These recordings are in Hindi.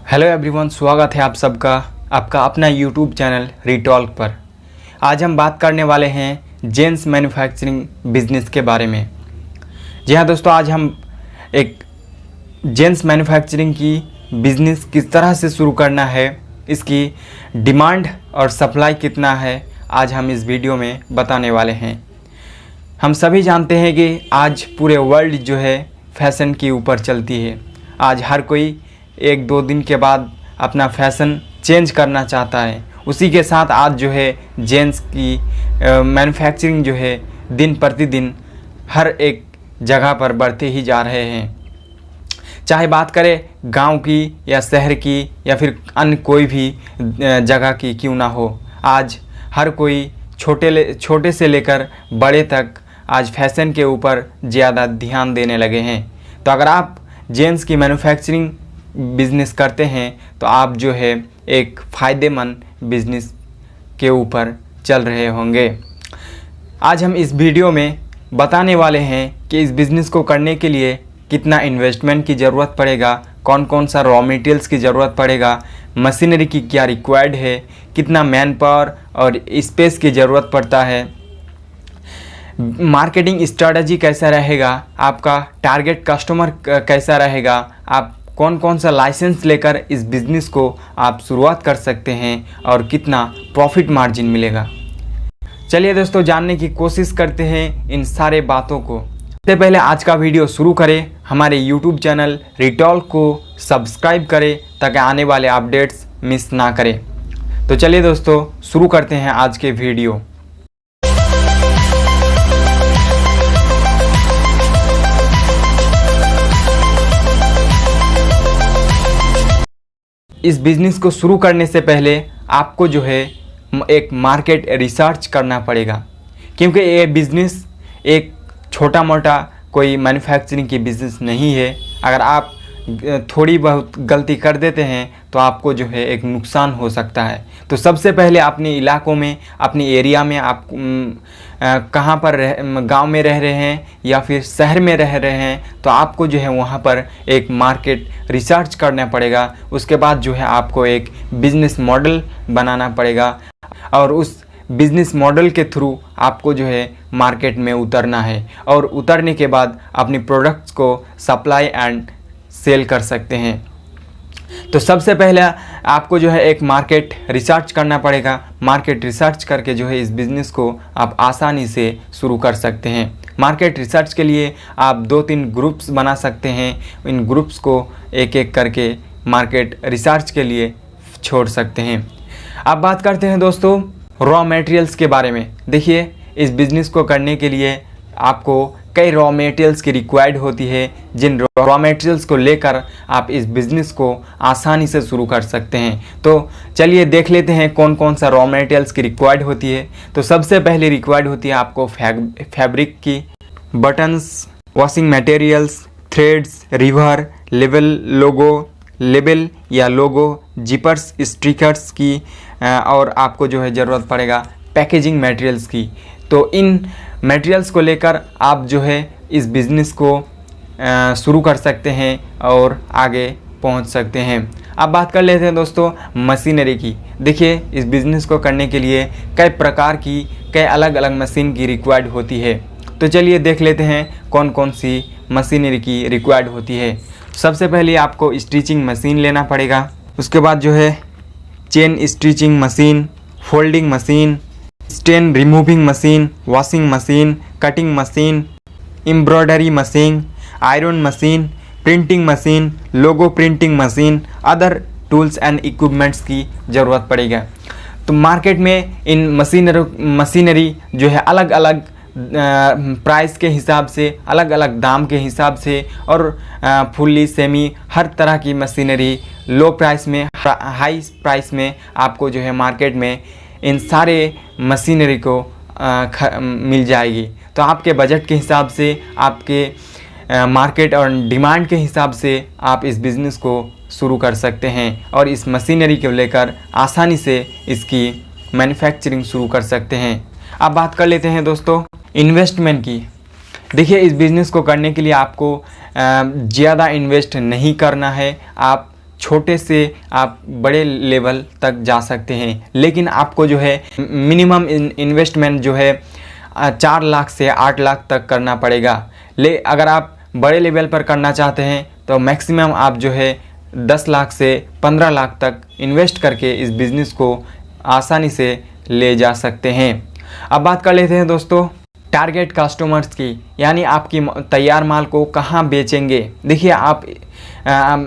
हेलो एवरीवन, स्वागत है आप सबका आपका अपना यूट्यूब चैनल रिटॉल्क पर। आज हम बात करने वाले हैं जेंट्स मैन्युफैक्चरिंग बिजनेस के बारे में। जी हाँ दोस्तों, आज हम एक जेंट्स मैन्युफैक्चरिंग की बिज़नेस किस तरह से शुरू करना है, इसकी डिमांड और सप्लाई कितना है, आज हम इस वीडियो में बताने वाले हैं। हम सभी जानते हैं कि आज पूरे वर्ल्ड जो है फैशन के ऊपर चलती है। आज हर कोई एक दो दिन के बाद अपना फैशन चेंज करना चाहता है। उसी के साथ आज जो है जेंट्स की मैन्युफैक्चरिंग जो है दिन प्रतिदिन हर एक जगह पर बढ़ते ही जा रहे हैं। चाहे बात करें गांव की या शहर की या फिर अन्य कोई भी जगह की क्यों ना हो, आज हर कोई छोटे से लेकर बड़े तक आज फैशन के ऊपर ज़्यादा ध्यान देने लगे हैं। तो अगर आप जेंट्स की मैन्युफैक्चरिंग बिज़नेस करते हैं तो आप जो है एक फ़ायदेमंद बिज़नेस के ऊपर चल रहे होंगे। आज हम इस वीडियो में बताने वाले हैं कि इस बिज़नेस को करने के लिए कितना इन्वेस्टमेंट की ज़रूरत पड़ेगा, कौन कौन सा रॉ मटेरियल्स की ज़रूरत पड़ेगा, मशीनरी की क्या रिक्वायर्ड है, कितना मैन पावर और स्पेस की ज़रूरत पड़ता है, मार्केटिंग स्ट्रेटजी कैसा रहेगा, आपका टारगेट कस्टमर कैसा रहेगा, आप कौन कौन सा लाइसेंस लेकर इस बिज़नेस को आप शुरुआत कर सकते हैं और कितना प्रॉफिट मार्जिन मिलेगा। चलिए दोस्तों, जानने की कोशिश करते हैं इन सारे बातों को। सबसे पहले आज का वीडियो शुरू करें, हमारे यूट्यूब चैनल रिटॉल्क को सब्सक्राइब करें ताकि आने वाले अपडेट्स मिस ना करें। तो चलिए दोस्तों, शुरू करते हैं आज के वीडियो। इस बिज़नेस को शुरू करने से पहले आपको जो है एक मार्केट रिसर्च करना पड़ेगा, क्योंकि ये बिज़नेस एक छोटा मोटा कोई मैन्युफैक्चरिंग की बिज़नेस नहीं है। अगर आप थोड़ी बहुत गलती कर देते हैं तो आपको जो है एक नुकसान हो सकता है। तो सबसे पहले अपने इलाकों में, अपनी एरिया में आप कहाँ पर गांव में रह रहे हैं या फिर शहर में रह रहे हैं, तो आपको जो है वहाँ पर एक मार्केट रिसर्च करना पड़ेगा। उसके बाद जो है आपको एक बिज़नेस मॉडल बनाना पड़ेगा और उस बिज़नेस मॉडल के थ्रू आपको जो है मार्केट में उतरना है और उतरने के बाद अपनी प्रोडक्ट्स को सप्लाई एंड सेल कर सकते हैं। तो सबसे पहले आपको जो है एक मार्केट रिसर्च करना पड़ेगा। मार्केट रिसर्च करके जो है इस बिज़नेस को आप आसानी से शुरू कर सकते हैं। मार्केट रिसर्च के लिए आप 2-3 ग्रुप्स बना सकते हैं। इन ग्रुप्स को एक एक करके मार्केट रिसर्च के लिए छोड़ सकते हैं। अब बात करते हैं दोस्तों रॉ मटेरियल्स के बारे में। देखिए, इस बिज़नेस को करने के लिए आपको कई रॉ मटेरियल्स की रिक्वायर्ड होती है, जिन रॉ मटेरियल्स को लेकर आप इस बिज़नेस को आसानी से शुरू कर सकते हैं। तो चलिए देख लेते हैं कौन कौन सा रॉ मटेरियल्स की रिक्वायर्ड होती है। तो सबसे पहले रिक्वायर्ड होती है आपको फैब्रिक की, buttons, washing materials, threads, river, label या लोगो, जिपर्स, स्टिकर्स की और आपको जो है ज़रूरत पड़ेगा पैकेजिंग मटेरियल्स की। तो इन मटेरियल्स को लेकर आप जो है इस बिज़नेस को शुरू कर सकते हैं और आगे पहुंच सकते हैं। अब बात कर लेते हैं दोस्तों मशीनरी की। देखिए, इस बिज़नेस को करने के लिए कई प्रकार की, कई अलग अलग मशीन की रिक्वायर्ड होती है। तो चलिए देख लेते हैं कौन कौन सी मशीनरी की रिक्वायर्ड होती है। सबसे पहले आपको स्टिचिंग मशीन लेना पड़ेगा। उसके बाद जो है chain stitching machine, folding machine, stain removing machine, washing machine, cutting machine, embroidery machine, iron machine, printing machine, logo printing machine, other tools and equipments की ज़रूरत पड़ेगा। तो मार्केट में इन मशीनरी जो है अलग अलग प्राइस के हिसाब से, अलग अलग दाम के हिसाब से और फुल्ली सेमी हर तरह की मशीनरी लो प्राइस में, हाई प्राइस में आपको जो है मार्केट में इन सारे मशीनरी को मिल जाएगी। तो आपके बजट के हिसाब से, आपके मार्केट और डिमांड के हिसाब से आप इस बिज़नेस को शुरू कर सकते हैं और इस मशीनरी को लेकर आसानी से इसकी मैन्युफैक्चरिंग शुरू कर सकते हैं। अब बात कर लेते हैं दोस्तों इन्वेस्टमेंट की। देखिए, इस बिज़नेस को करने के लिए आपको ज़्यादा इन्वेस्ट नहीं करना है। आप छोटे से आप बड़े लेवल तक जा सकते हैं। लेकिन आपको जो है मिनिमम इन्वेस्टमेंट जो है 4 लाख से 8 लाख तक करना पड़ेगा। अगर आप बड़े लेवल पर करना चाहते हैं तो मैक्सिमम आप जो है 10 लाख से 15 लाख तक इन्वेस्ट करके इस बिज़नेस को आसानी से ले जा सकते हैं। अब बात कर लेते हैं दोस्तों टारगेट कस्टमर्स की, यानी आपकी तैयार माल को कहाँ बेचेंगे। देखिए आप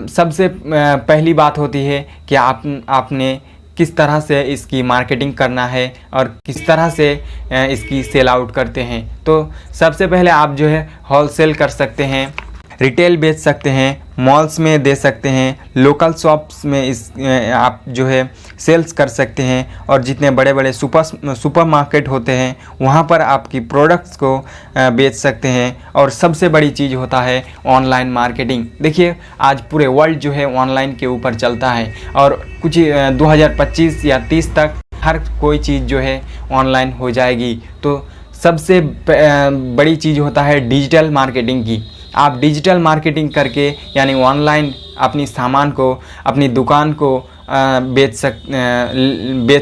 सबसे पहली बात होती है कि आपने किस तरह से इसकी मार्केटिंग करना है और किस तरह से इसकी सेल आउट करते हैं। तो सबसे पहले आप जो है होलसेल कर सकते हैं, रिटेल बेच सकते हैं, मॉल्स में दे सकते हैं, लोकल शॉप्स में आप जो है सेल्स कर सकते हैं, और जितने बड़े बड़े सुपर मार्केट होते हैं वहाँ पर आपकी प्रोडक्ट्स को बेच सकते हैं। और सबसे बड़ी चीज़ होता है ऑनलाइन मार्केटिंग। देखिए आज पूरे वर्ल्ड जो है ऑनलाइन के ऊपर चलता है, और कुछ 2025 या 30 तक हर कोई चीज़ जो है ऑनलाइन हो जाएगी। तो सबसे बड़ी चीज़ होता है डिजिटल मार्केटिंग की। आप डिजिटल मार्केटिंग करके यानी ऑनलाइन अपनी सामान को, अपनी दुकान को बेच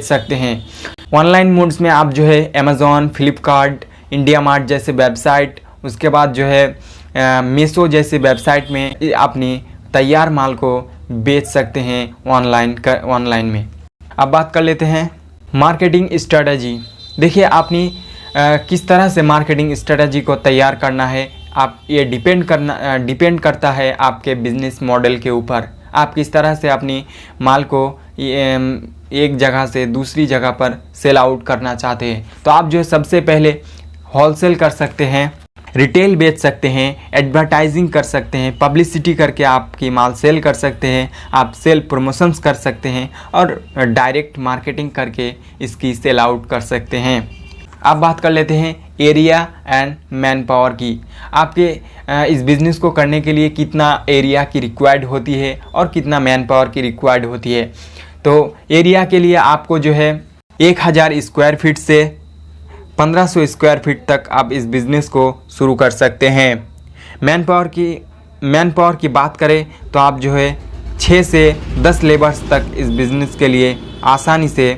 सकते हैं। ऑनलाइन मोड्स में आप जो है अमेज़ॉन, फ्लिपकार्ट, इंडिया मार्ट जैसे वेबसाइट, उसके बाद जो है मीशो जैसे वेबसाइट में अपनी तैयार माल को बेच सकते हैं ऑनलाइन में। अब बात कर लेते हैं मार्केटिंग स्ट्रेटजी। देखिए अपनी किस तरह से मार्केटिंग स्ट्रेटजी को तैयार करना है, आप ये डिपेंड करता है आपके बिजनेस मॉडल के ऊपर। आप किस तरह से अपनी माल को एक जगह से दूसरी जगह पर सेल आउट करना चाहते हैं। तो आप जो है सबसे पहले होलसेल कर सकते हैं, रिटेल बेच सकते हैं, एडवर्टाइजिंग कर सकते हैं, पब्लिसिटी करके आपकी माल सेल कर सकते हैं, आप सेल प्रमोशंस कर सकते हैं, और डायरेक्ट मार्केटिंग करके इसकी सेल आउट कर सकते हैं। अब बात कर लेते हैं एरिया एंड मैन पावर की। आपके इस बिज़नेस को करने के लिए कितना एरिया की रिक्वायर्ड होती है और कितना मैन पावर की रिक्वायर्ड होती है। तो एरिया के लिए आपको जो है 1000 स्क्वायर फीट से 1500 स्क्वायर फीट तक आप इस बिज़नेस को शुरू कर सकते हैं। मैन पावर की बात करें तो आप जो है 6 से 10 लेबर्स तक इस बिज़नेस के लिए आसानी से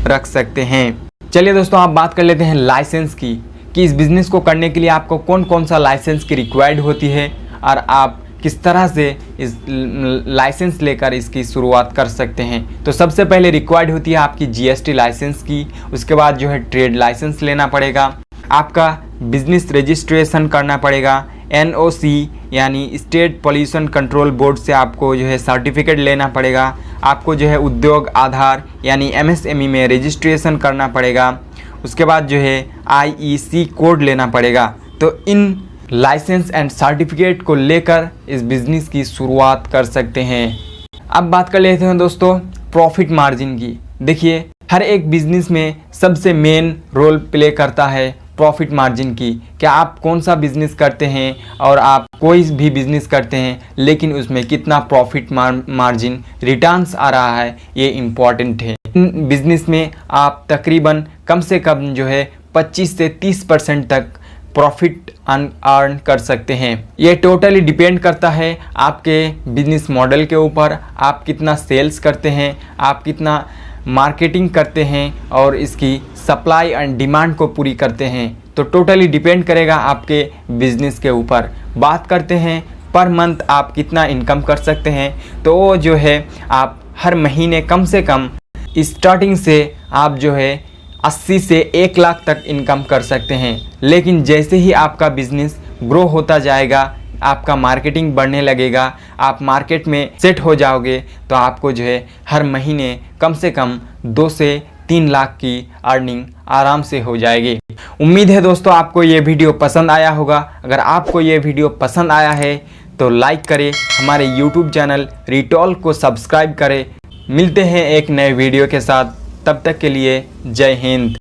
रख सकते हैं। चलिए दोस्तों आप बात कर लेते हैं लाइसेंस की, कि इस बिज़नेस को करने के लिए आपको कौन कौन सा लाइसेंस की रिक्वायर्ड होती है और आप किस तरह से इस लाइसेंस लेकर इसकी शुरुआत कर सकते हैं। तो सबसे पहले रिक्वायर्ड होती है आपकी जीएसटी लाइसेंस की, उसके बाद जो है ट्रेड लाइसेंस लेना पड़ेगा, आपका बिजनेस रजिस्ट्रेशन करना पड़ेगा, एनओसी यानी स्टेट पोल्यूशन कंट्रोल बोर्ड से आपको जो है सर्टिफिकेट लेना पड़ेगा, आपको जो है उद्योग आधार यानी एमएसएमई में रजिस्ट्रेशन करना पड़ेगा, उसके बाद जो है आईईसी कोड लेना पड़ेगा। तो इन लाइसेंस एंड सर्टिफिकेट को लेकर इस बिज़नेस की शुरुआत कर सकते हैं। अब बात कर लेते हैं दोस्तों प्रॉफिट मार्जिन की। देखिए हर एक बिज़नेस में सबसे मेन रोल प्ले करता है प्रॉफिट मार्जिन की। क्या आप कौन सा बिज़नेस करते हैं और आप कोई भी बिज़नेस करते हैं, लेकिन उसमें कितना प्रॉफिट मार्जिन रिटर्न्स आ रहा है, ये इम्पॉर्टेंट है। इन बिज़नेस में आप तकरीबन कम से कम जो है 25 से 30% तक प्रॉफिट अर्न कर सकते हैं। ये टोटली डिपेंड करता है आपके बिजनेस मॉडल के ऊपर, आप कितना सेल्स करते हैं, आप कितना मार्केटिंग करते हैं और इसकी सप्लाई एंड डिमांड को पूरी करते हैं। तो टोटली डिपेंड करेगा आपके बिजनेस के ऊपर। बात करते हैं पर मंथ आप कितना इनकम कर सकते हैं, तो वो जो है आप हर महीने कम से कम स्टार्टिंग से आप जो है 80 से 1 लाख तक इनकम कर सकते हैं। लेकिन जैसे ही आपका बिजनेस ग्रो होता जाएगा, आपका मार्केटिंग बढ़ने लगेगा, आप मार्केट में सेट हो जाओगे, तो आपको जो है हर महीने कम से कम 2 से 3 लाख की अर्निंग आराम से हो जाएगी। उम्मीद है दोस्तों आपको ये वीडियो पसंद आया होगा। अगर आपको ये वीडियो पसंद आया है तो लाइक करें, हमारे यूट्यूब चैनल रिटॉल्क को सब्सक्राइब करें। मिलते हैं एक नए वीडियो के साथ, तब तक के लिए जय हिंद।